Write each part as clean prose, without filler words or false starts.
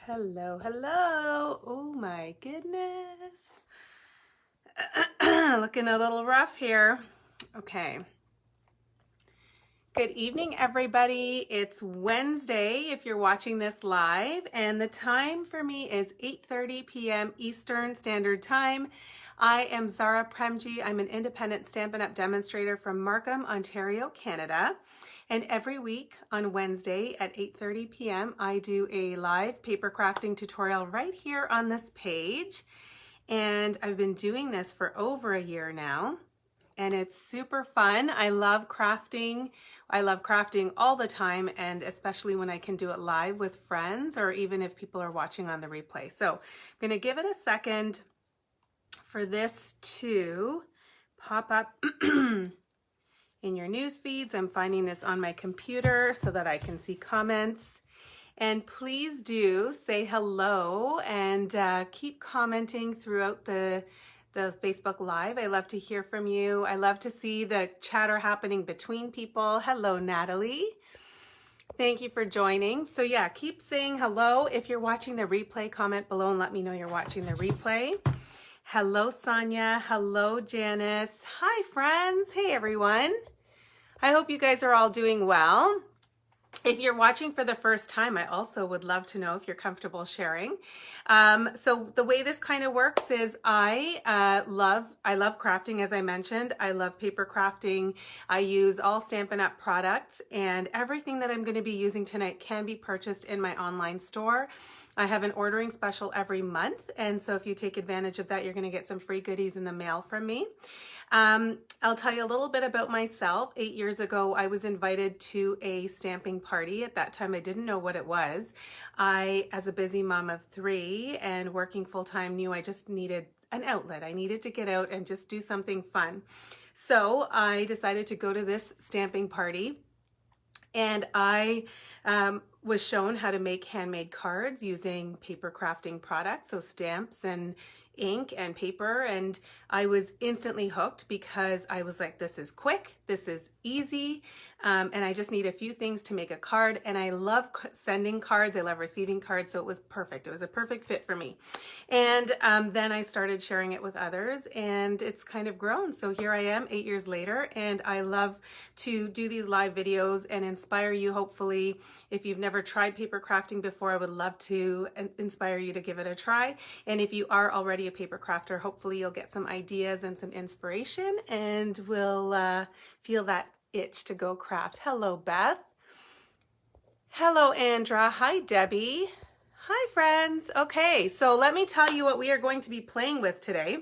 Hello, hello. Oh my goodness. Looking a little rough here. Okay. Good evening, everybody. It's Wednesday if you're watching this live, and the time for me is 8:30 p.m. Eastern Standard Time. I am Zara Premji. I'm an independent Stampin' Up! Demonstrator from Markham, Ontario, Canada. And every week on Wednesday at 8:30 p.m. I do a live paper crafting tutorial right here on this page. And I've been doing this for over a year now. And it's super fun. I love crafting. I love crafting all the time, and especially when I can do it live with friends or even if people are watching on the replay. So I'm going to give it a second for this to pop up in your news feeds. I'm finding this on my computer so that I can see comments. And please do say hello and keep commenting throughout the Facebook Live. I love to hear from you. I love to see the chatter happening between people. Hello, Natalie. Thank you for joining. So yeah, keep saying hello. If you're watching the replay, comment below and let me know you're watching the replay. Hello, Sonia. Hello, Janice. Hi, friends. Hey, everyone. I hope you guys are all doing well. If you're watching for the first time, I also would love to know if you're comfortable sharing. So the way this kind of works is I love crafting, as I mentioned. I love paper crafting. I use all Stampin' Up! Products, and everything that I'm going to be using tonight can be purchased in my online store. I have an ordering special every month, and so if you take advantage of that, you're going to get some free goodies in the mail from me. I'll tell you a little bit about myself. 8 years ago, I was invited to a stamping party. At that time, I didn't know what it was. I, as a busy mom of 3 and working full-time, knew I just needed an outlet. I needed to get out and just do something fun. So I decided to go to this stamping party, and I was shown how to make handmade cards using paper crafting products, so stamps and ink and paper, and I was instantly hooked because I was like, this is quick, this is easy, and I just need a few things to make a card, and I love sending cards, I love receiving cards, so it was perfect. It was a perfect fit for me. And then I started sharing it with others, and it's kind of grown. So here I am 8 years later, and I love to do these live videos and inspire you. Hopefully, if you've never tried paper crafting before, I would love to inspire you to give it a try. And if you are already a paper crafter, hopefully you'll get some ideas and some inspiration, and will feel that itch to go craft. Hello, Beth. Hello, Andra. Hi, Debbie. Hi, friends. Okay, so let me tell you what we are going to be playing with today.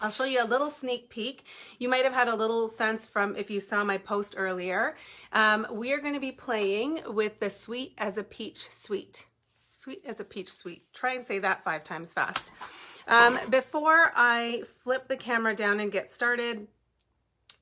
I'll show you a little sneak peek. You might have had a little sense from if you saw my post earlier. We are going to be playing with the Sweet as a Peach Sweet. Sweet as a Peach Sweet. Try and say that 5 times fast. Before I flip the camera down and get started,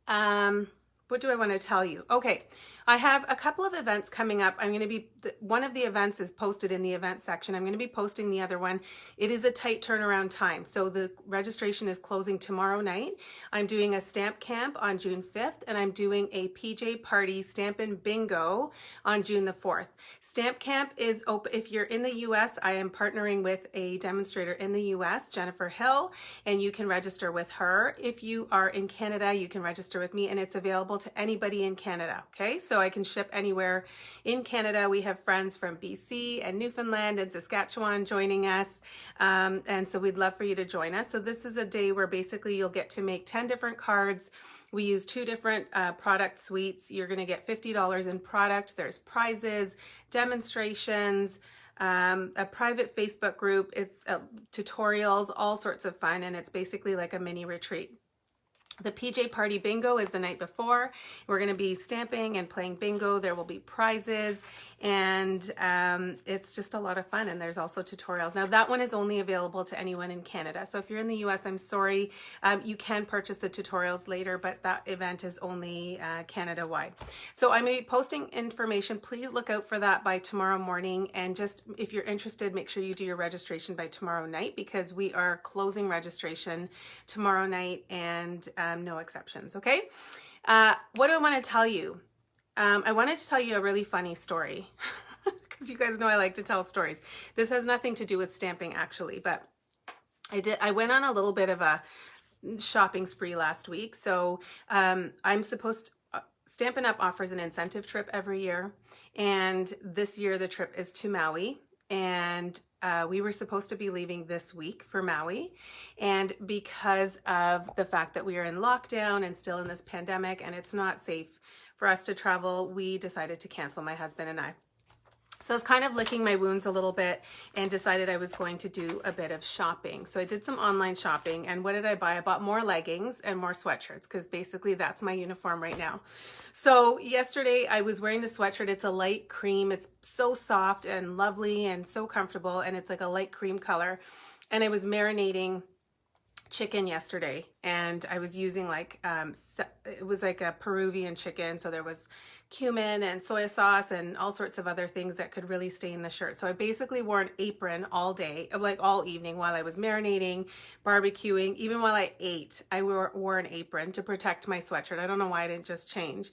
what do I want to tell you? Okay, I have a couple of events coming up. I'm going to be, one of the events is posted in the event section. I'm going to be posting the other one. It is a tight turnaround time. So the registration is closing tomorrow night. I'm doing a stamp camp on June 5th, and I'm doing a PJ Party Stampin' Bingo on June the 4th. Stamp camp is open. If you're in the US, I am partnering with a demonstrator in the US, Jennifer Hill, and you can register with her. If you are in Canada, you can register with me, and it's available to anybody in Canada. Okay, so I can ship anywhere in Canada. We have friends from BC and Newfoundland and Saskatchewan joining us, and so we'd love for you to join us. So this is a day where basically you'll get to make 10 different cards. We use 2 different product suites. You're going to get $50 in product. There's prizes, demonstrations, a private Facebook group. It's tutorials, all sorts of fun, and it's basically like a mini retreat. The PJ Party Bingo is the night before. We're going to be stamping and playing bingo. There will be prizes, and it's just a lot of fun, and there's also tutorials. Now that one is only available to anyone in Canada, so if you're in the US, I'm sorry, you can purchase the tutorials later, but that event is only Canada-wide. So I'm going to be posting information. Please look out for that by tomorrow morning, and just if you're interested, make sure you do your registration by tomorrow night, because we are closing registration tomorrow night, and no exceptions. Okay, what do I want to tell you? I wanted to tell you a really funny story because you guys know I like to tell stories. This has nothing to do with stamping actually, but I went on a little bit of a shopping spree last week. So I'm supposed to, Stampin' Up offers an incentive trip every year. And this year the trip is to Maui. And we were supposed to be leaving this week for Maui. And because of the fact that we are in lockdown and still in this pandemic and it's not safe for us to travel, we decided to cancel, my husband and I. So I was kind of licking my wounds a little bit and decided I was going to do a bit of shopping. So I did some online shopping, and what did I buy? I bought more leggings and more sweatshirts because basically that's my uniform right now. So yesterday I was wearing the sweatshirt. It's a light cream. It's so soft and lovely and so comfortable, and it's like a light cream color. And I was marinating chicken yesterday, and I was using like it was like a Peruvian chicken, so there was cumin and soy sauce and all sorts of other things that could really stain the shirt. So I basically wore an apron all day, like all evening, while I was marinating, barbecuing. Even while I ate, I wore an apron to protect my sweatshirt. I don't know why I didn't just change.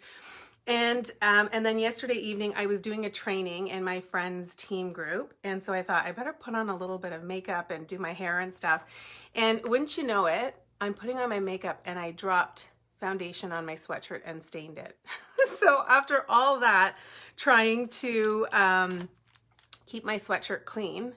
And then yesterday evening, I was doing a training in my friend's team group. And so I thought I better put on a little bit of makeup and do my hair and stuff. And wouldn't you know it, I'm putting on my makeup and I dropped foundation on my sweatshirt and stained it. So after all that, trying to keep my sweatshirt clean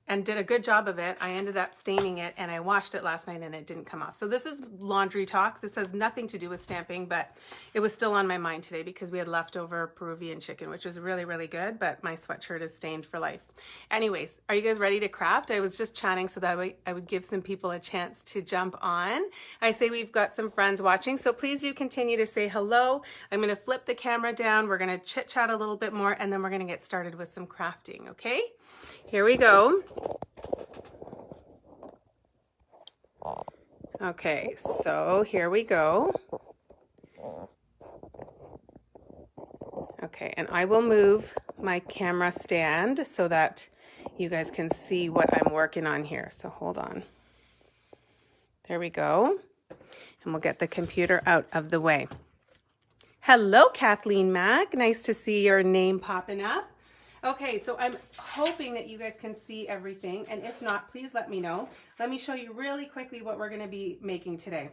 and did a good job of it, I ended up staining it, and I washed it last night and it didn't come off. So this is laundry talk. This has nothing to do with stamping, but it was still on my mind today because we had leftover Peruvian chicken, which is really, really good, but my sweatshirt is stained for life. Anyways, are you guys ready to craft? I was just chatting so that I would give some people a chance to jump on. I say we've got some friends watching, so please do continue to say hello. I'm gonna flip the camera down. We're gonna chit chat a little bit more, and then we're gonna get started with some crafting, okay? Here we go. Okay, so here we go. Okay, and I will move my camera stand so that you guys can see what I'm working on here. So hold on. There we go. And we'll get the computer out of the way. Hello, Kathleen Mack. Nice to see your name popping up. Okay, so I'm hoping that you guys can see everything, and if not, please let me know. Let me show you really quickly what we're going to be making today.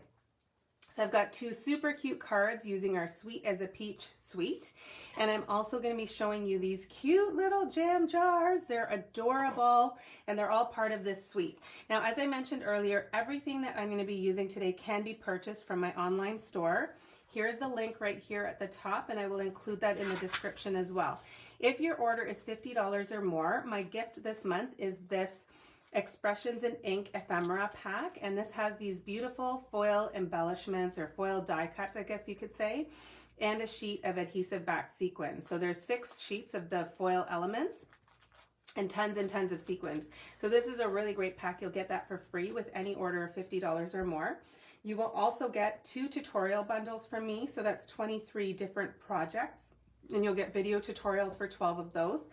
So I've got two super cute cards using our Sweet as a Peach suite, and I'm also going to be showing you these cute little jam jars. They're adorable, and they're all part of this suite. Now, as I mentioned earlier, everything that I'm going to be using today can be purchased from my online store. Here's the link right here at the top, and I will include that in the description as well. If your order is $50 or more, my gift this month is this Expressions in Ink Ephemera pack, and this has these beautiful foil embellishments or foil die cuts, I guess you could say, and a sheet of adhesive back sequins. So there's 6 sheets of the foil elements and tons of sequins. So this is a really great pack. You'll get that for free with any order of $50 or more. You will also get 2 tutorial bundles from me, so that's 23 different projects, and you'll get video tutorials for 12 of those.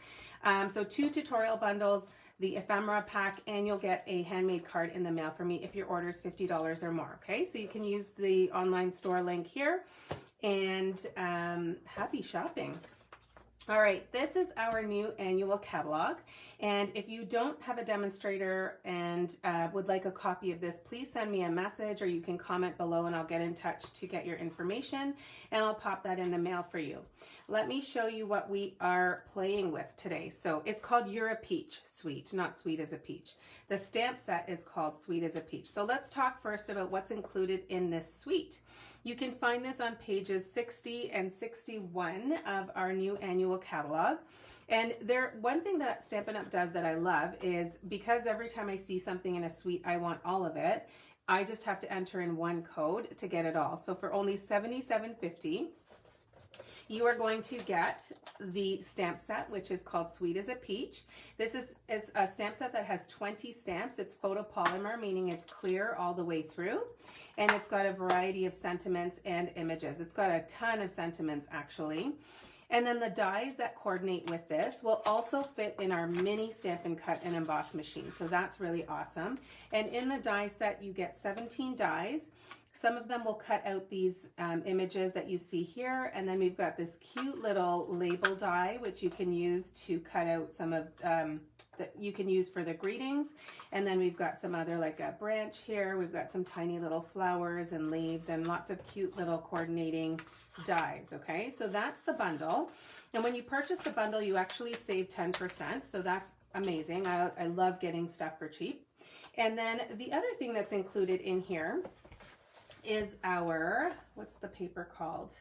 So 2 tutorial bundles, the ephemera pack, and you'll get a handmade card in the mail from me if your order is $50 or more, okay? So you can use the online store link here, and happy shopping. All right, this is our new annual catalog, and if you don't have a demonstrator and would like a copy of this, please send me a message, or you can comment below and I'll get in touch to get your information, and I'll pop that in the mail for you. Let me show you what we are playing with today. So it's called You're a Peach Suite, not Sweet as a Peach. The stamp set is called Sweet as a Peach. So let's talk first about what's included in this suite. You can find this on pages 60 and 61 of our new annual catalog. And one thing that Stampin' Up does that I love is, because every time I see something in a suite, I want all of it, I just have to enter in one code to get it all. So for only $77.50, you are going to get the stamp set, which is called Sweet as a Peach. It's a stamp set that has 20 stamps. It's photopolymer, meaning it's clear all the way through. And it's got a variety of sentiments and images. It's got a ton of sentiments, actually. And then the dies that coordinate with this will also fit in our mini Stampin' Cut and Emboss machine. So that's really awesome. And in the die set, you get 17 dies. Some of them will cut out these images that you see here, and then we've got this cute little label die which you can use to cut out some of that you can use for the greetings. And then we've got some other, like a branch here, we've got some tiny little flowers and leaves and lots of cute little coordinating dies. Okay, so that's the bundle, and when you purchase the bundle you actually save 10%, so that's amazing. I love getting stuff for cheap. And then the other thing that's included in here is our, what's the paper called?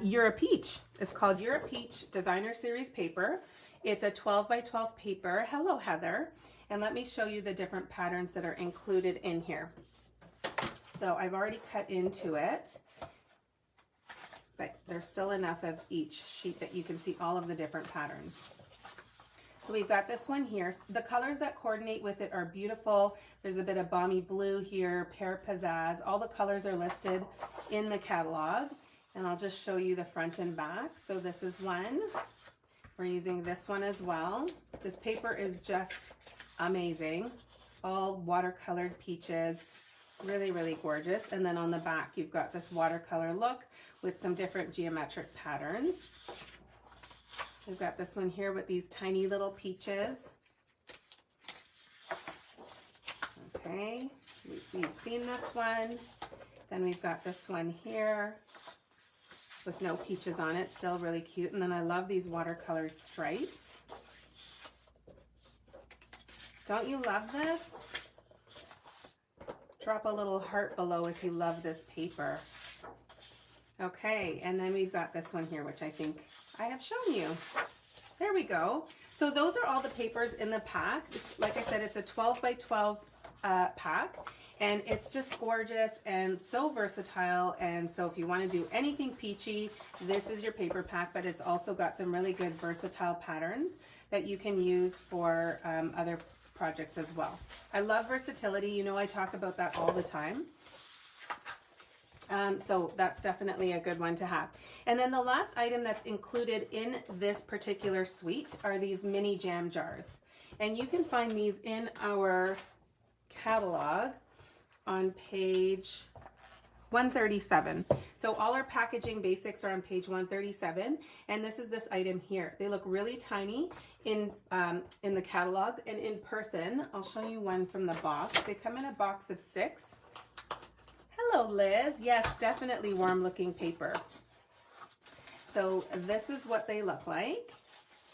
You're a Peach. It's called You're a Peach Designer Series paper. It's a 12 by 12 paper. Hello, Heather. And let me show you the different patterns that are included in here. So I've already cut into it, but there's still enough of each sheet that you can see all of the different patterns. So we've got this one here. The colors that coordinate with it are beautiful. There's a bit of balmy blue here, pear pizzazz. All the colors are listed in the catalog. And I'll just show you the front and back. So this is one. We're using this one as well. This paper is just amazing. All watercolored peaches. Really, really gorgeous. And then on the back, you've got this watercolor look with some different geometric patterns. We've got this one here with these tiny little peaches. Okay, we've seen this one. Then we've got this one here with no peaches on it, still really cute. And then I love these watercolored stripes. Don't you love this? Drop a little heart below if you love this paper. Okay, and then we've got this one here, which I think I have shown you. There we go. So those are all the papers in the pack. Like I said, it's a 12 by 12 pack, and it's just gorgeous and so versatile. And so if you want to do anything peachy, this is your paper pack, but it's also got some really good versatile patterns that you can use for other projects as well. I love versatility. You know, I talk about that all the time. So that's definitely a good one to have. And then the last item that's included in this particular suite are these mini jam jars. And you can find these in our catalog on page 137. So all our packaging basics are on page 137. And this is this item here. They look really tiny in the catalog, and in person, I'll show you one from the box. They come in a box of 6. Hello, Liz. Yes, definitely warm looking paper. So this is what they look like.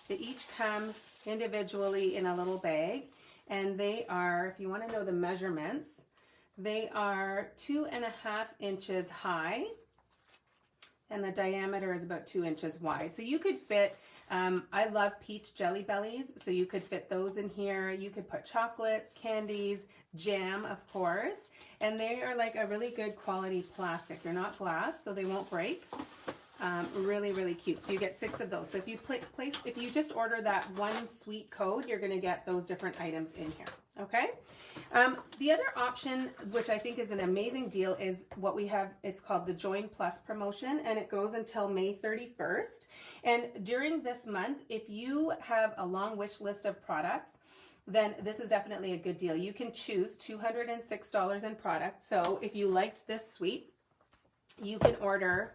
They each come individually in a little bag, and they are, if you want to know the measurements, they are 2.5 inches high, and the diameter is about 2 inches wide. So you could fit, I love peach jelly bellies, so you could fit those in here. You could put chocolates, candies, jam, of course, and they are like a really good quality plastic. They're not glass, so they won't break. Really, really cute. So you get 6 of those. So if you if you just order that one sweet code, you're going to get those different items in here. Okay. The other option, which I think is an amazing deal, is what we have. It's called the Join Plus promotion, and it goes until May 31st. And during this month, if you have a long wish list of products, then this is definitely a good deal. You can choose $206 in products. So if you liked this suite, you can order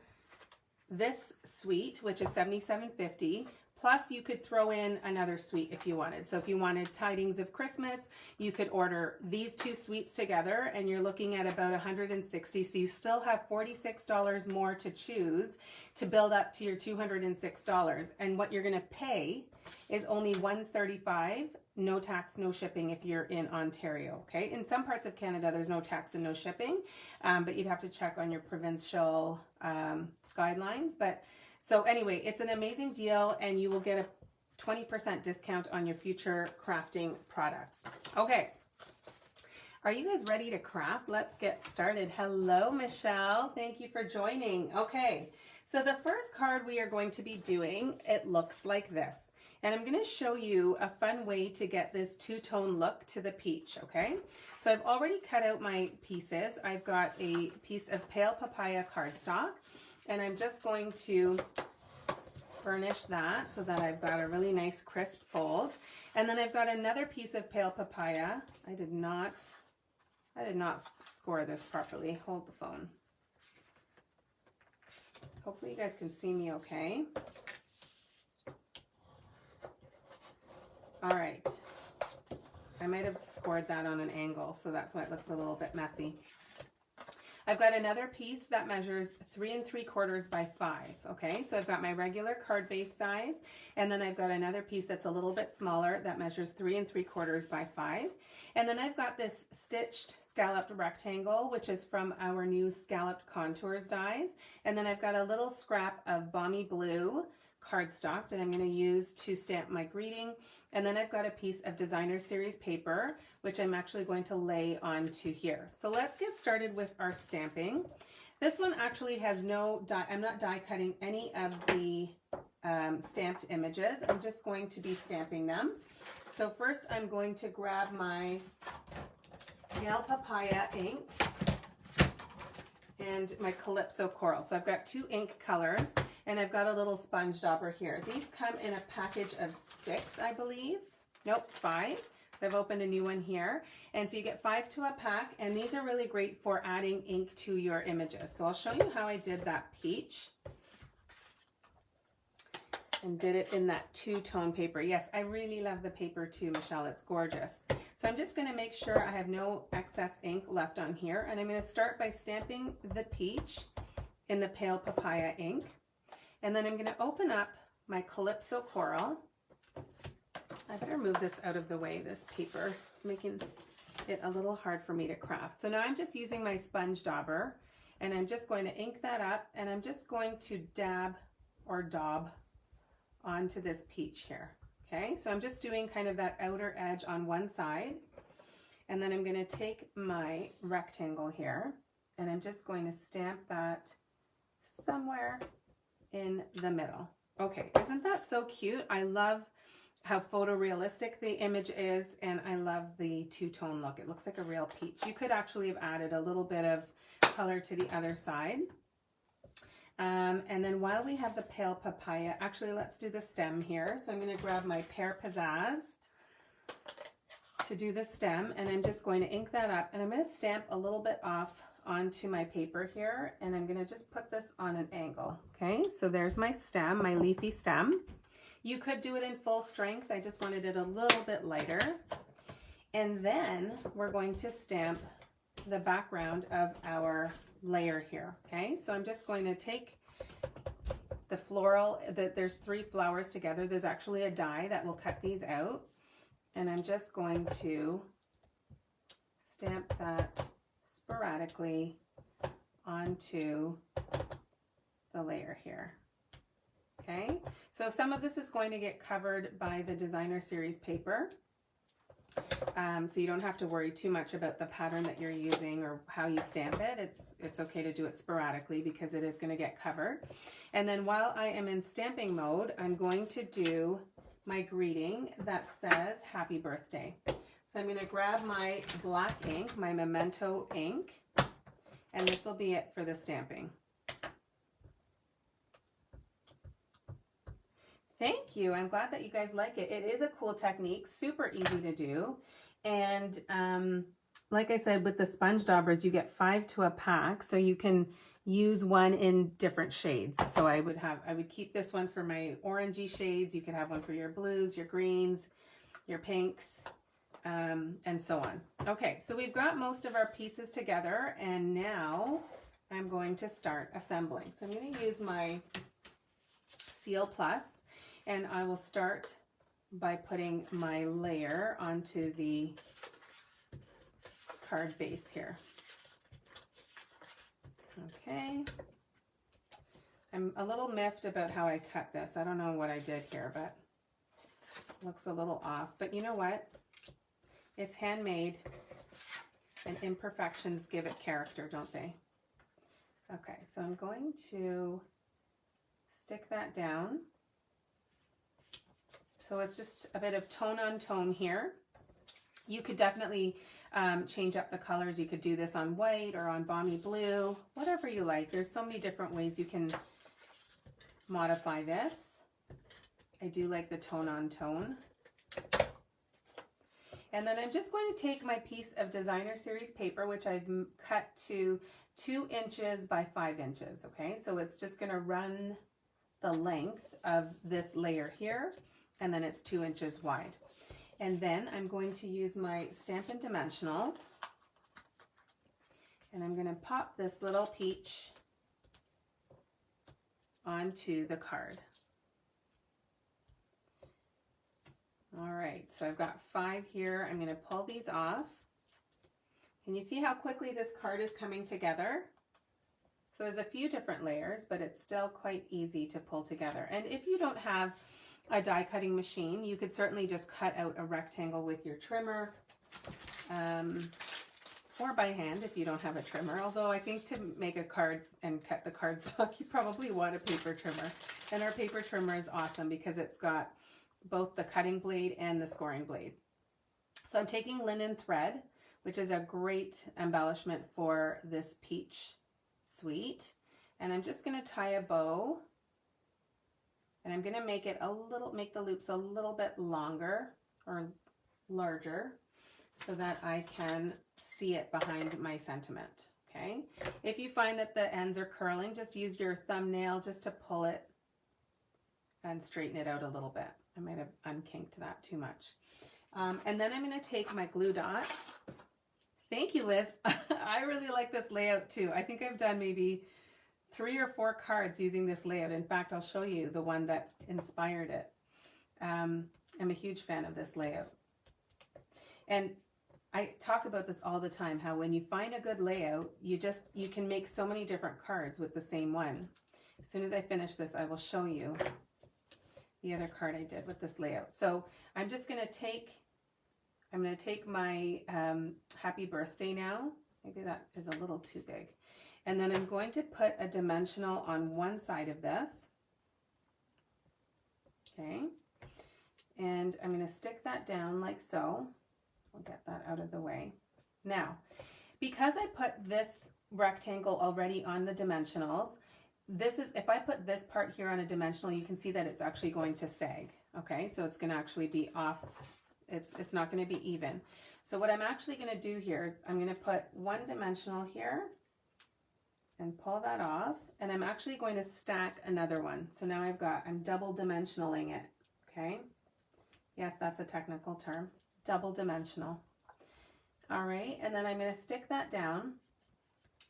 this suite, which is $77.50, plus you could throw in another suite if you wanted. So if you wanted Tidings of Christmas, you could order these 2 suites together, and you're looking at about $160. So you still have $46 more to choose to build up to your $206. And what you're going to pay is only $135, no tax, no shipping if you're in Ontario. Okay, in some parts of Canada there's no tax and no shipping, but you'd have to check on your provincial guidelines. But so anyway, it's an amazing deal, and you will get a 20% discount on your future crafting products. Okay, are you guys ready to craft? Let's get started. Hello, Michelle. Thank you for joining. Okay, so the first card we are going to be doing, it looks like this. And I'm going to show you a fun way to get this two-tone look to the peach, okay? So I've already cut out my pieces. I've got a piece of pale papaya cardstock, and I'm just going to burnish that so that I've got a really nice crisp fold. And then I've got another piece of pale papaya. I I did not score this properly. Hold the phone. Hopefully you guys can see me okay. All right. I might have scored that on an angle, so that's why it looks a little bit messy. I've got another piece that measures 3 3/4 by 5. Okay, so I've got my regular card base size, and then I've got another piece that's a little bit smaller that measures 3 3/4 by 5. And then I've got this stitched scalloped rectangle, which is from our new Scalloped Contours dies. And then I've got a little scrap of Balmy Blue cardstock that I'm going to use to stamp my greeting. And then I've got a piece of Designer Series paper, which I'm actually going to lay onto here. So let's get started with our stamping. This one actually has no die. I'm not die cutting any of the stamped images. I'm just going to be stamping them. So first I'm going to grab my Genial Papaya ink and my Calypso Coral. So I've got 2 ink colors, and I've got a little sponge dauber here. These come in a package of 6, I believe. Nope, 5. I've opened a new one here. And so you get 5 to a pack, and these are really great for adding ink to your images. So I'll show you how I did that peach. And did it in that 2-tone paper. Yes, I really love the paper too, Michelle. It's gorgeous. So I'm just going to make sure I have no excess ink left on here. And I'm going to start by stamping the peach in the pale papaya ink. And then I'm going to open up my Calypso Coral. I better move this out of the way, this paper. It's making it a little hard for me to craft. So now I'm just using my sponge dauber, and I'm just going to ink that up, and I'm just going to dab or daub onto this peach here. Okay, so I'm just doing kind of that outer edge on one side, and then I'm going to take my rectangle here, and I'm just going to stamp that somewhere in the middle. Okay, isn't that so cute? I love how photorealistic the image is, and I love the 2-tone look. It looks like a real peach. You could actually have added a little bit of color to the other side. And then while we have the pale papaya, actually let's do the stem here. So I'm going to grab my Pear Pizzazz to do the stem, and I'm just going to ink that up, and I'm going to stamp a little bit off onto my paper here, and I'm going to just put this on an angle. Okay, so there's my stem, my leafy stem. You could do it in full strength. I just wanted it a little bit lighter. And then we're going to stamp the background of our layer here. Okay, so I'm just going to take the floral, there's 3 flowers together. There's actually a die that will cut these out, and I'm just going to stamp that sporadically onto the layer here. Okay, so some of this is going to get covered by the Designer Series paper. So you don't have to worry too much about the pattern that you're using or how you stamp it. It's okay to do it sporadically because it is going to get covered. And then while I am in stamping mode, I'm going to do my greeting that says happy birthday. So I'm going to grab my black ink, my Memento ink, and this will be it for the stamping. Thank you. I'm glad that you guys like it. It is a cool technique, super easy to do. And like I said, with the sponge daubers, you get 5 to a pack, so you can use one in different shades. So I would keep this one for my orangey shades. You could have one for your blues, your greens, your pinks, and so on. Okay, so we've got most of our pieces together, and now I'm going to start assembling. So I'm going to use my Seal Plus, and I will start by putting my layer onto the card base here. Okay. I'm a little miffed about how I cut this. I don't know what I did here, but it looks a little off. But you know what? It's handmade, and imperfections give it character, don't they? Okay, so I'm going to stick that down. So it's just a bit of tone on tone here. You could definitely change up the colors. You could do this on white or on balmy blue, whatever you like. There's so many different ways you can modify this. I do like the tone on tone. And then I'm just going to take my piece of designer series paper, which I've cut to 2 inches by 5 inches. Okay, so it's just going to run the length of this layer here, and then it's 2 inches wide. And then I'm going to use my Stampin' Dimensionals, and I'm going to pop this little peach onto the card. All right, so I've got 5 here. I'm going to pull these off. Can you see how quickly this card is coming together? So there's a few different layers, but it's still quite easy to pull together. And if you don't have a die cutting machine, you could certainly just cut out a rectangle with your trimmer, or by hand if you don't have a trimmer. Although I think to make a card and cut the cardstock, you probably want a paper trimmer. And our paper trimmer is awesome because it's got both the cutting blade and the scoring blade. So I'm taking linen thread, which is a great embellishment for this peach suite. And I'm just going to tie a bow, and I'm going to make the loops a little bit longer or larger so that I can see it behind my sentiment. Okay. If you find that the ends are curling, just use your thumbnail just to pull it and straighten it out a little bit. I might have unkinked that too much. And then I'm going to take my glue dots. Thank you, Liz. I really like this layout too. I think I've done maybe 3 or 4 cards using this layout. In fact, I'll show you the one that inspired it. I'm a huge fan of this layout. And I talk about this all the time, how when you find a good layout, you can make so many different cards with the same one. As soon as I finish this, I will show you the other card I did with this layout. So I'm just going to take my happy birthday now. Maybe that is a little too big. And then I'm going to put a dimensional on one side of this. Okay. And I'm going to stick that down like so. I'll get that out of the way. Now, because I put this rectangle already on the dimensionals, if I put this part here on a dimensional, you can see that it's actually going to sag. Okay, so it's going to actually be off. It's not going to be even. So what I'm actually going to do here is I'm going to put one dimensional here and pull that off, and I'm actually going to stack another one. So now I'm double dimensionaling it. Okay, yes, that's a technical term. Double dimensional. All right, and then I'm going to stick that down,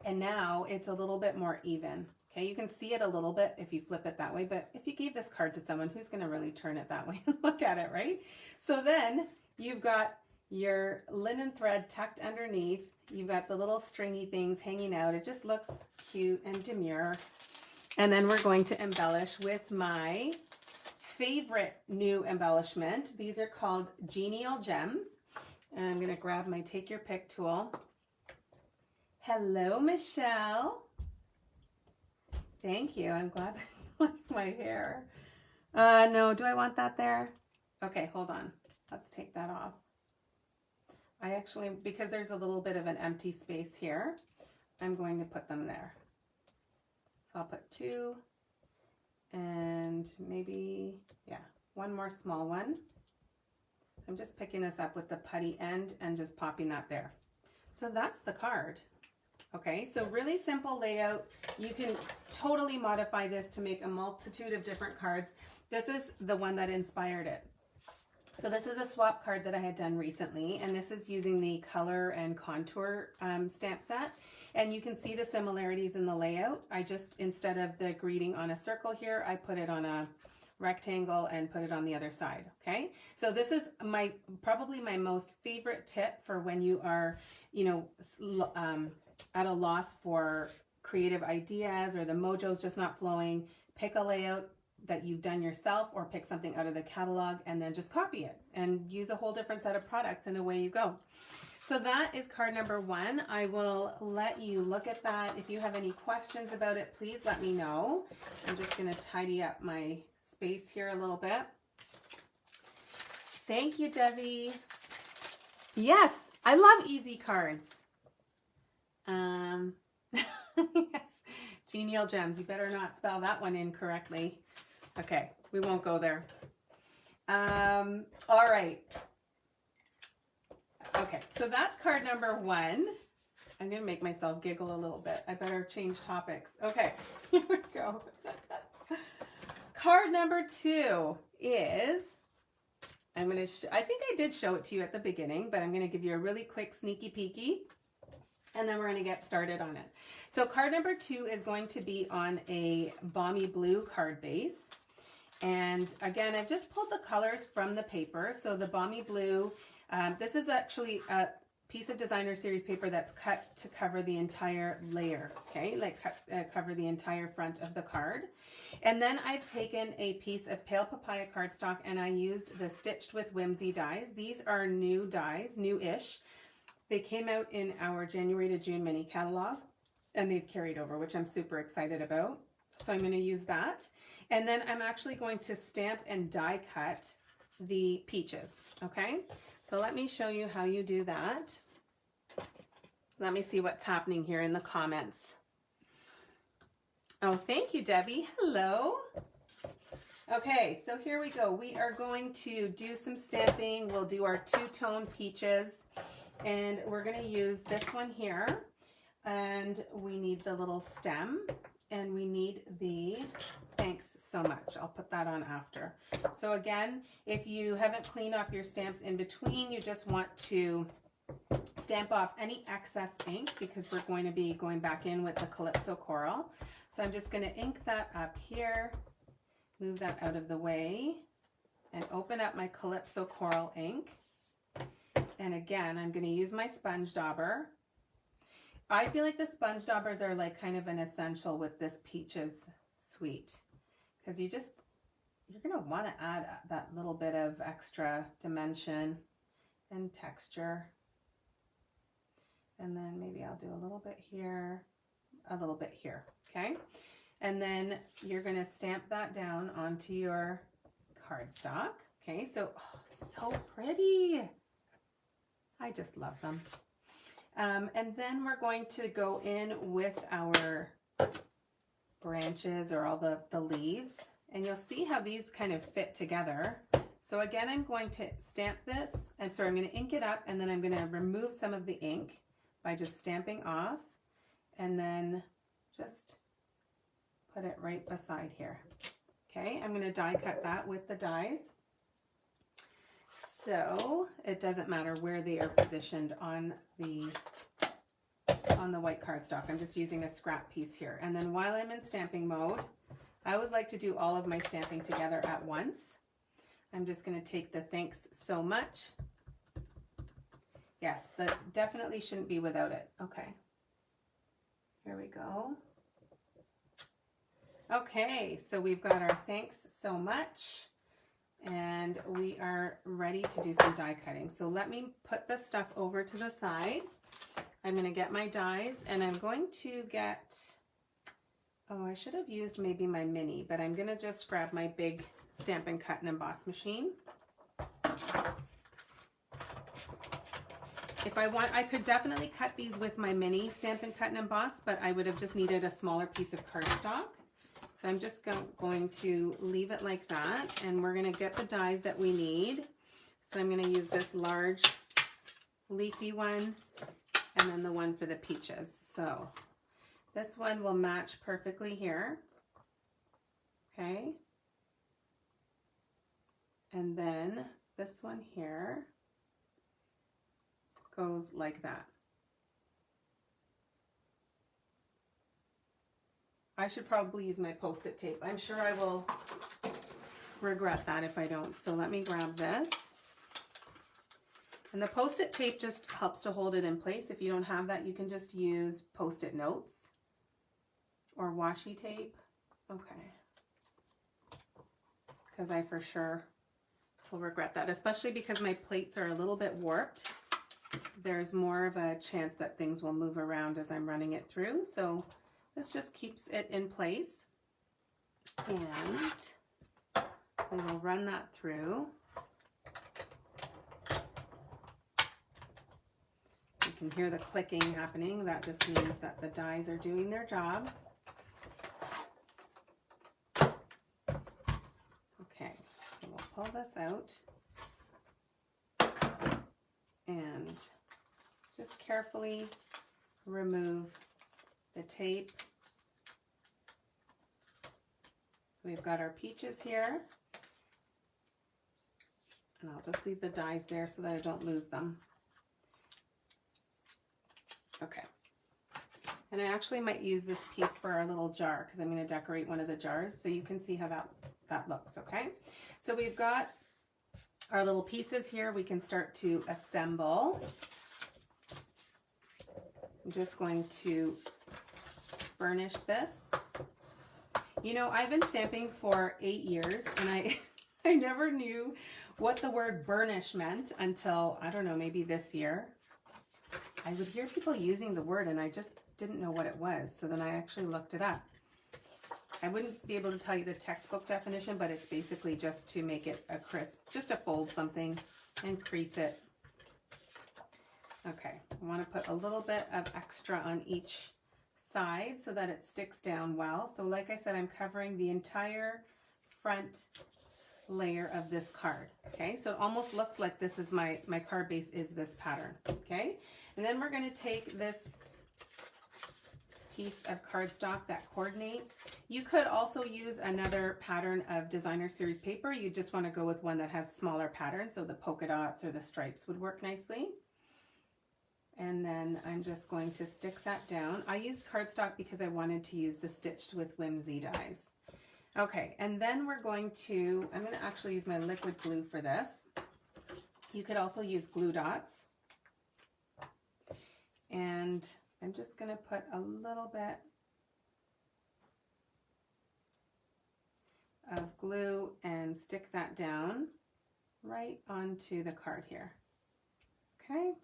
and now it's a little bit more even. Okay, you can see it a little bit if you flip it that way, but if you gave this card to someone, who's going to really turn it that way and look at it, right? So then you've got your linen thread tucked underneath. You've got the little stringy things hanging out. It just looks cute and demure. And then we're going to embellish with my favorite new embellishment. These are called Genial Gems. And I'm going to grab my Take Your Pick tool. Hello, Michelle. Thank you. I'm glad that you like my hair. No, do I want that there? Okay, hold on. Let's take that off. I actually, because there's a little bit of an empty space here, I'm going to put them there. So I'll put 2 and maybe, yeah, 1 more small one. I'm just picking this up with the putty end and just popping that there. So that's the card. Okay, so really simple layout. You can totally modify this to make a multitude of different cards. This is the one that inspired it. So this is a swap card that I had done recently, and this is using the color and contour stamp set. And you can see the similarities in the layout. I just, instead of the greeting on a circle here, I put it on a rectangle and put it on the other side. Okay, so this is probably my most favorite tip for when you are, at a loss for creative ideas or the mojo's just not flowing. Pick a layout that you've done yourself or pick something out of the catalog and then just copy it and use a whole different set of products and away you go. So that is card number 1. I will let you look at that. If you have any questions about it, please let me know. I'm just going to tidy up my space here a little bit. Thank you, Debbie. Yes, I love easy cards. Yes, Genial Gems. You better not spell that one incorrectly. Okay, we won't go there. All right. Okay, so that's card number 1. I'm going to make myself giggle a little bit. I better change topics. Okay, here we go. Card number 2 is, I think I did show it to you at the beginning, but I'm going to give you a really quick sneaky peeky, and then we're going to get started on it. So card number 2 is going to be on a balmy blue card base. And again, I've just pulled the colors from the paper. So the balmy blue, this is actually a piece of designer series paper that's cut to cover the entire layer, okay, like cover the entire front of the card. And then I've taken a piece of pale papaya cardstock and I used the Stitched with Whimsy dies. These are new dies, new-ish. They came out in our January to June mini catalog and they've carried over, which I'm super excited about. So I'm going to use that. And then I'm actually going to stamp and die cut the peaches, okay? So let me show you how you do that. Let me see what's happening here in the comments. Oh, thank you, Debbie. Hello. Okay, so here we go. We are going to do some stamping. We'll do our two-tone peaches. And we're going to use this one here. And we need the little stem. And we need the, thanks so much. I'll put that on after. So again, if you haven't cleaned off your stamps in between, you just want to stamp off any excess ink because we're going to be going back in with the Calypso Coral. So I'm just going to ink that up here, move that out of the way, and open up my Calypso Coral Ink. And again, I'm going to use my sponge dauber. I feel like the sponge daubers are like kind of an essential with this Peaches suite because you're going to want to add that little bit of extra dimension and texture. And then maybe I'll do a little bit here, a little bit here, okay? And then you're going to stamp that down onto your cardstock, okay? So, oh, so pretty. I just love them. And then we're going to go in with our branches or all the leaves, and you'll see how these kind of fit together. So again, I'm going to stamp this. I'm going to ink it up, and then I'm going to remove some of the ink by just stamping off, and then just put it right beside here. Okay, I'm going to die cut that with the dies. So it doesn't matter where they are positioned on the white cardstock. I'm just using a scrap piece here. And then while I'm in stamping mode, I always like to do all of my stamping together at once. I'm just going to take the thanks so much. Yes, that definitely shouldn't be without it. Okay. Here we go. Okay, so we've got our thanks so much. And we are ready to do some die cutting. So let me put this stuff over to the side. I'm going to get my dies and I'm going to get, oh, I should have used maybe my mini, but I'm going to just grab my big Stampin' Cut and Emboss machine. If I want, I could definitely cut these with my mini Stampin' Cut and Emboss, but I would have just needed a smaller piece of cardstock. So I'm just going to leave it like that, and we're going to get the dies that we need. So I'm going to use this large leafy one, and then the one for the peaches. So this one will match perfectly here. Okay. And then this one here goes like that. I should probably use my Post-it tape. I'm sure I will regret that if I don't. So let me grab this. And the Post-it tape just helps to hold it in place. If you don't have that, you can just use Post-it notes or washi tape. Okay. Because I for sure will regret that, especially because my plates are a little bit warped. There's more of a chance that things will move around as I'm running it through. So this just keeps it in place, and we will run that through. You can hear the clicking happening. That just means that the dies are doing their job. Okay, so we'll pull this out. and just carefully remove the tape. We've got our peaches here, and I'll just leave the dies there so that I don't lose them. Okay, and I actually might use this piece for our little jar because I'm going to decorate one of the jars so you can see how that looks. Okay, so we've got our little pieces here. We can start to assemble. I'm just going to burnish this. You know, I've been stamping for 8 years, and I never knew what the word burnish meant until, I don't know, maybe this year. I would hear people using the word, and I just didn't know what it was. So then I actually looked it up. I wouldn't be able to tell you the textbook definition, but it's basically just to make it a crisp, just to fold something and crease it. Okay, I want to put a little bit of extra on each side so that it sticks down well. So like I said, I'm covering the entire front layer of this card. Okay, so it almost looks like this is my card base is this pattern. Okay, and then we're going to take this piece of cardstock that coordinates. You could also use another pattern of designer series paper. You just want to go with one that has smaller patterns, so the polka dots or the stripes would work nicely. And then I'm just going to stick that down. I used cardstock because I wanted to use the Stitched with Whimsy dies. Okay, and then I'm going to actually use my liquid glue for this. You could also use glue dots. And I'm just going to put a little bit of glue and stick that down right onto the card here. Okay.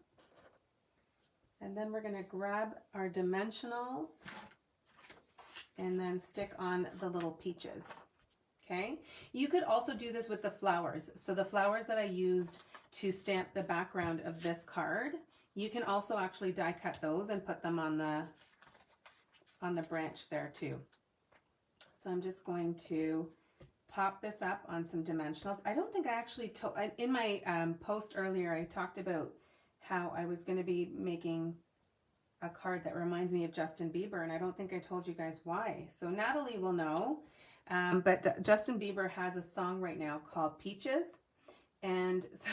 And then we're going to grab our dimensionals and then stick on the little peaches. Okay. You could also do this with the flowers. So the flowers that I used to stamp the background of this card, you can also actually die cut those and put them on the branch there too. So I'm just going to pop this up on some dimensionals. I don't think I actually in my post earlier, I talked about how I was going to be making a card that reminds me of Justin Bieber, and I don't think I told you guys why. So Natalie will know, but Justin Bieber has a song right now called Peaches, and so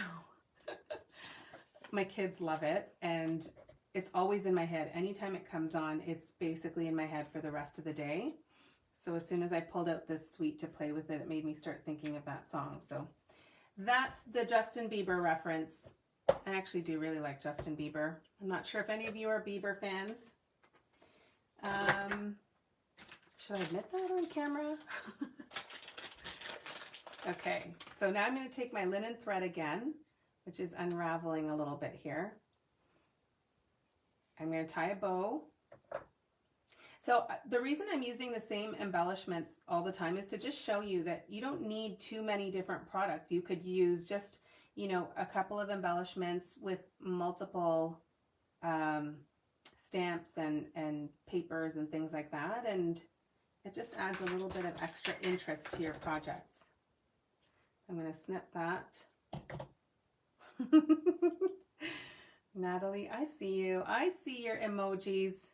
my kids love it, and it's always in my head. Anytime it comes on, it's basically in my head for the rest of the day. So as soon as I pulled out this suite to play with it, it made me start thinking of that song. So that's the Justin Bieber reference. I actually do really like Justin Bieber. I'm not sure if any of you are Bieber fans. Should I admit that on camera? Okay, so now I'm going to take my linen thread again, which is unraveling a little bit here. I'm going to tie a bow. So the reason I'm using the same embellishments all the time is to just show you that you don't need too many different products. You could use just, you know, a couple of embellishments with multiple stamps and papers and things like that, and it just adds a little bit of extra interest to your projects. I'm going to snip that. Natalie, I see you. I see your emojis.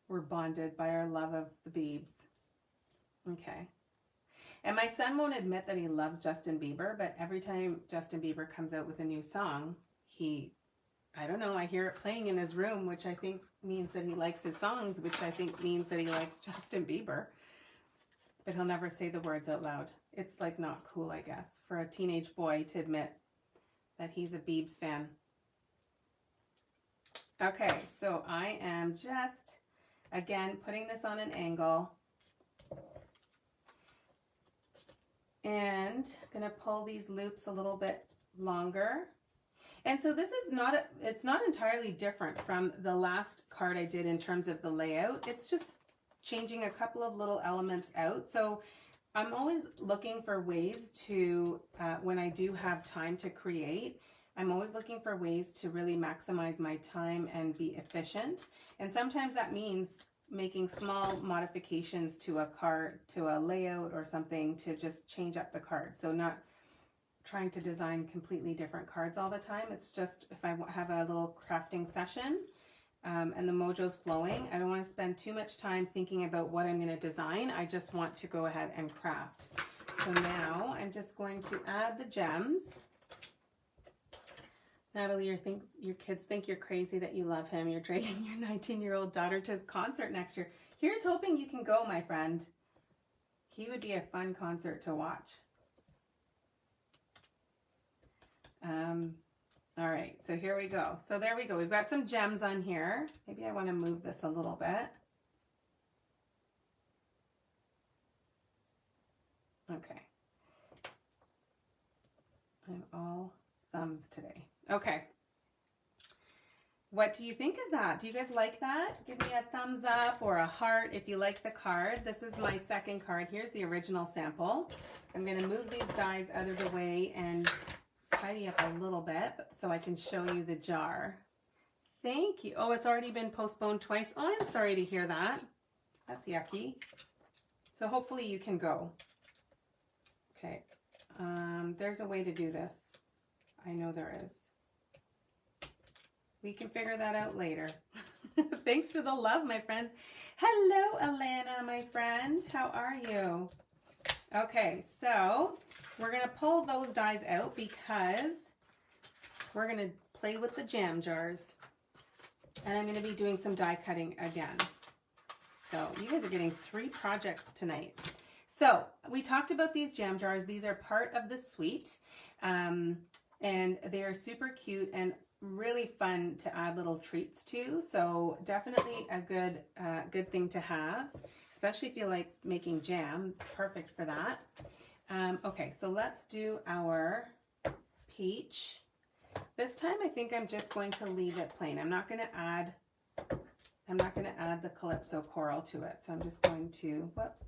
We're bonded by our love of the Biebs. Okay. And my son won't admit that he loves Justin Bieber, but every time Justin Bieber comes out with a new song, I don't know, I hear it playing in his room, which I think means that he likes his songs, which I think means that he likes Justin Bieber. But he'll never say the words out loud. It's like not cool, I guess, for a teenage boy to admit that he's a Biebs fan. Okay, so I am just, again, putting this on an angle. And I'm going to pull these loops a little bit longer. And so this is it's not entirely different from the last card I did in terms of the layout. It's just changing a couple of little elements out. So I'm always looking for ways to, when I do have time to create, I'm always looking for ways to really maximize my time and be efficient. And sometimes that means making small modifications to a card, to a layout or something to just change up the card. So not trying to design completely different cards all the time. It's just if I have a little crafting session and the mojo's flowing, I don't want to spend too much time thinking about what I'm going to design. I just want to go ahead and craft. So now I'm just going to add the gems. Natalie, your kids think you're crazy that you love him. You're dragging your 19-year-old daughter to his concert next year. Here's hoping you can go, my friend. He would be a fun concert to watch. All right, so here we go. So there we go. We've got some gems on here. Maybe I want to move this a little bit. Okay. I'm all thumbs today. Okay. What do you think of that? Do you guys like that? Give me a thumbs up or a heart if you like the card. This is my second card. Here's the original sample. I'm going to move these dies out of the way and tidy up a little bit so I can show you the jar. Thank you. Oh, it's already been postponed twice. Oh, I'm sorry to hear that. That's yucky. So hopefully you can go. Okay. There's a way to do this. I know there is. We can figure that out later. Thanks for the love, my friends. Hello, Alana, my friend. How are you? Okay, so we're going to pull those dies out because we're going to play with the jam jars. And I'm going to be doing some die cutting again. So you guys are getting 3 projects tonight. So we talked about these jam jars. These are part of the suite. And they are super cute and really fun to add little treats to. So definitely a good thing to have, especially if you like making jam. It's perfect for that. Okay, so let's do our peach. This time I think I'm just going to leave it plain. I'm not going to add the Calypso Coral to it. So I'm just going to, whoops,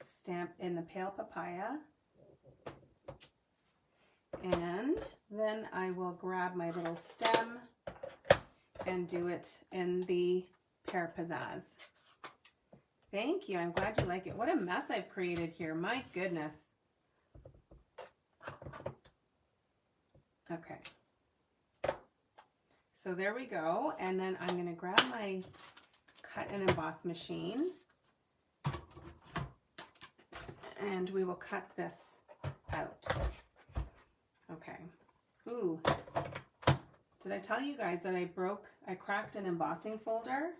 stamp in the pale papaya. And then I will grab my little stem and do it in the Pear Pizzazz. Thank you. I'm glad you like it. What a mess I've created here. My goodness. Okay. So there we go. And then I'm going to grab my cut and emboss machine. And we will cut this out. Okay. Ooh. Did I tell you guys that I cracked an embossing folder?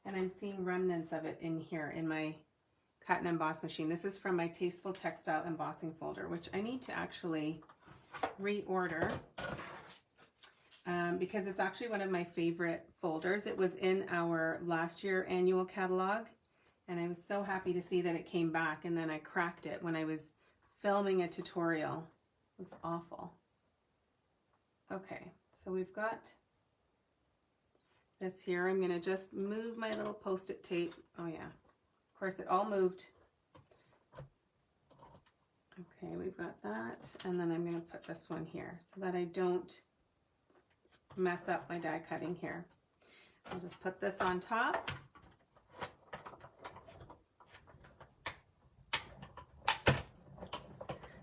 And I'm seeing remnants of it in here in my cut and emboss machine. This is from my Tasteful Textile embossing folder, which I need to actually reorder because it's actually one of my favorite folders. It was in our last year annual catalog, and I was so happy to see that it came back, and then I cracked it when I was filming a tutorial. It was awful. Okay, so we've got this here. I'm going to just move my little Post-it tape. Oh yeah, of course it all moved. Okay, we've got that. And then I'm going to put this one here so that I don't mess up my die cutting here. I'll just put this on top.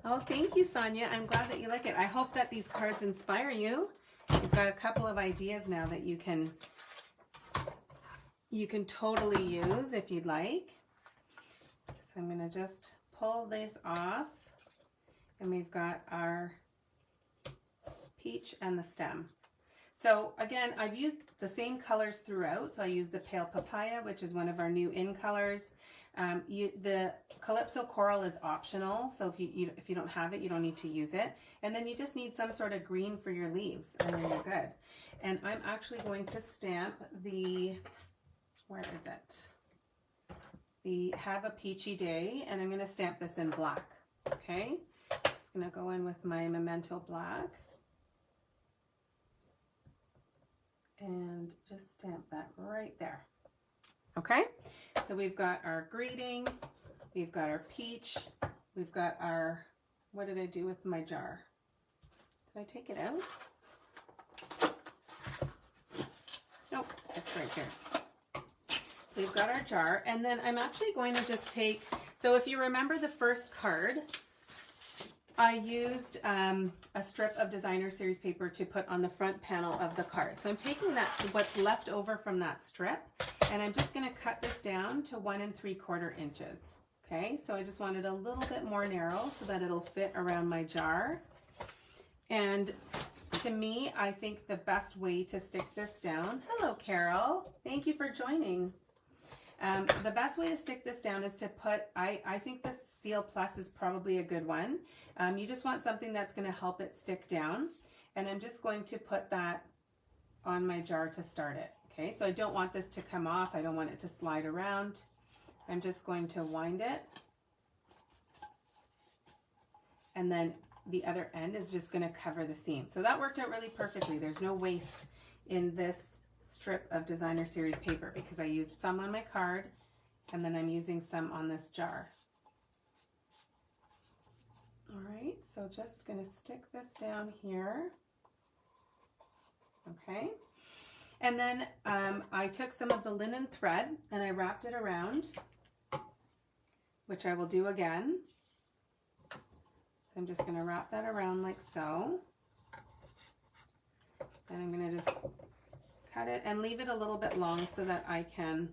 Oh, thank you, Sonia. I'm glad that you like it. I hope that these cards inspire you. You've got a couple of ideas now that you can totally use if you'd like. So I'm going to just pull this off, and we've got our peach and the stem. So again, I've used the same colors throughout. So I used the pale papaya, which is one of our new in colors. The Calypso Coral is optional, so if you don't have it, you don't need to use it. And then you just need some sort of green for your leaves, and then you're good. And I'm actually going to stamp the, where is it? The Have a Peachy Day, and I'm going to stamp this in black. Okay, just going to go in with my Memento Black and just stamp that right there. Okay, so we've got our greeting, we've got our peach, we've got our, what did I do with my jar? Did I take it out? Nope, it's right here. So we've got our jar, and then I'm actually going to just take, so if you remember the first card, I used a strip of designer series paper to put on the front panel of the card. So I'm taking that, what's left over from that strip, and I'm just going to cut this down to 1 3/4 inches. Okay, so I just wanted a little bit more narrow so that it'll fit around my jar. And to me, I think the best way to stick this down, hello Carol, thank you for joining. The best way to stick this down is to put, I think this Seal Plus is probably a good one. You just want something that's going to help it stick down. And I'm just going to put that on my jar to start it. Okay, so I don't want this to come off. I don't want it to slide around. I'm just going to wind it. And then the other end is just going to cover the seam. So that worked out really perfectly. There's no waste in this strip of designer series paper because I used some on my card and then I'm using some on this jar. All right, so just going to stick this down here. Okay, and then I took some of the linen thread and I wrapped it around, which I will do again. So I'm just going to wrap that around like so, and I'm going to just cut it and leave it a little bit long so that I can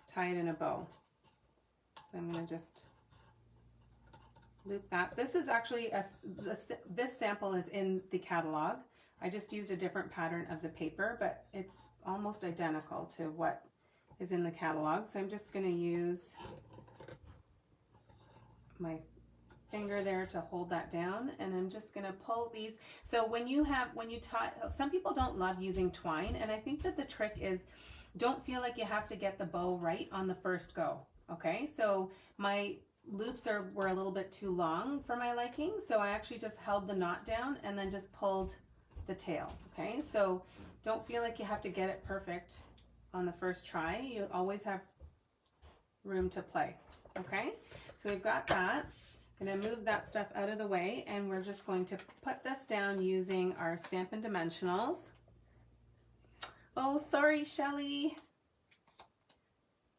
tie it in a bow. So I'm going to just loop that. This is actually, this sample is in the catalog. I just used a different pattern of the paper, but it's almost identical to what is in the catalog. So I'm just going to use my finger there to hold that down, and I'm just going to pull these. So when you tie, some people don't love using twine, and I think that the trick is don't feel like you have to get the bow right on the first go. Okay, so my loops were a little bit too long for my liking, so I actually just held the knot down and then just pulled the tails. Okay, so don't feel like you have to get it perfect on the first try. You always have room to play. Okay, so we've got that. I'm going to move that stuff out of the way, and we're just going to put this down using our Stampin' Dimensionals. Oh, sorry, Shelly.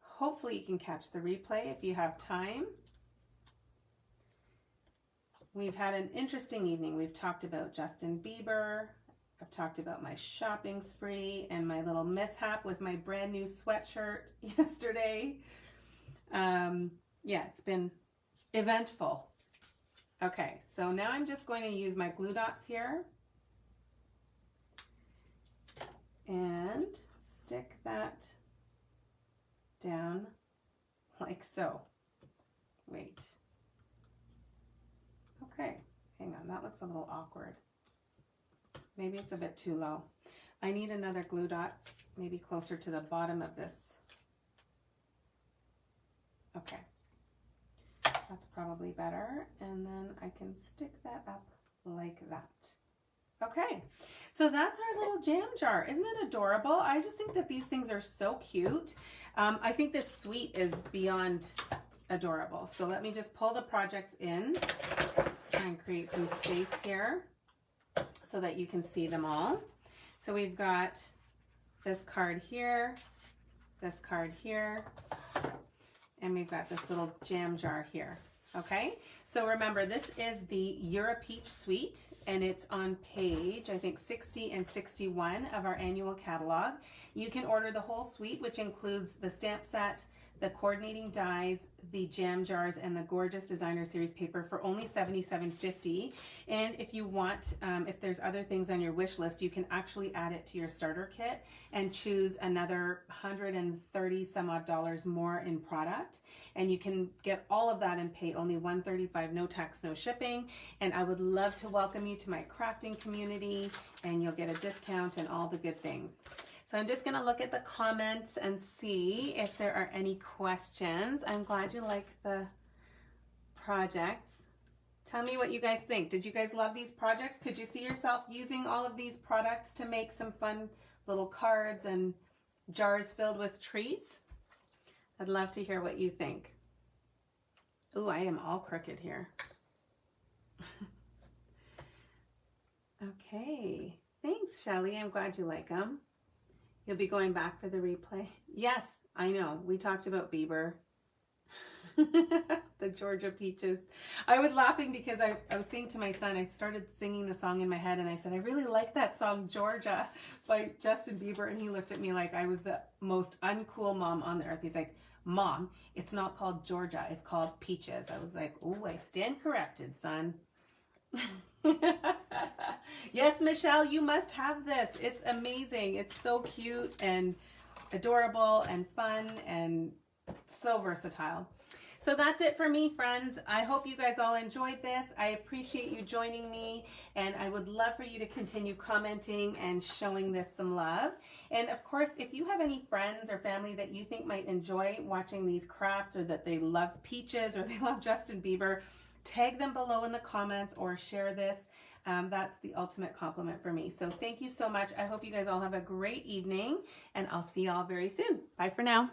Hopefully you can catch the replay if you have time. We've had an interesting evening. We've talked about Justin Bieber. I've talked about my shopping spree and my little mishap with my brand new sweatshirt yesterday. Yeah, it's been eventful. Okay, so now I'm just going to use my glue dots here and stick that down like so. Wait. Okay, hang on, that looks a little awkward. Maybe it's a bit too low. I need another glue dot, maybe closer to the bottom of this. Okay. That's probably better, and then I can stick that up like that. Okay, so that's our little jam jar. Isn't it adorable? I just think that these things are so cute. I think this suite is beyond adorable. So let me just pull the projects in, try and create some space here so that you can see them all. So we've got this card here, this card here, and we've got this little jam jar here. Okay, so remember, this is the Europeach suite, and it's on page, I think, 60 and 61 of our annual catalog. You can order the whole suite, which includes the stamp set, the coordinating dies, the jam jars, and the gorgeous designer series paper for only $77.50. And if you want, if there's other things on your wish list, you can actually add it to your starter kit and choose another $130 some odd more in product. And you can get all of that and pay only $135, no tax, no shipping. And I would love to welcome you to my crafting community, and you'll get a discount and all the good things. So I'm just going to look at the comments and see if there are any questions. I'm glad you like the projects. Tell me what you guys think. Did you guys love these projects? Could you see yourself using all of these products to make some fun little cards and jars filled with treats? I'd love to hear what you think. Ooh, I am all crooked here. Okay. Thanks, Shelly. I'm glad you like them. You'll be going back for the replay? Yes, I know. We talked about Bieber. The The Georgia peaches. I was laughing because I was saying to my son, I started singing the song in my head and I said, I really like that song Georgia by Justin Bieber. And he looked at me like I was the most uncool mom on the earth. He's like, Mom, it's not called Georgia, it's called peaches. I was like, oh, I stand corrected, son. Yes, Michelle, you must have this. It's amazing. It's so cute and adorable and fun and so versatile. So that's it for me, friends. I hope you guys all enjoyed this. I appreciate you joining me, and I would love for you to continue commenting and showing this some love. And of course, if you have any friends or family that you think might enjoy watching these crafts, or that they love peaches or they love Justin Bieber, tag them below in the comments or share this. That's the ultimate compliment for me. So thank you so much. I hope you guys all have a great evening, and I'll see you all very soon. Bye for now.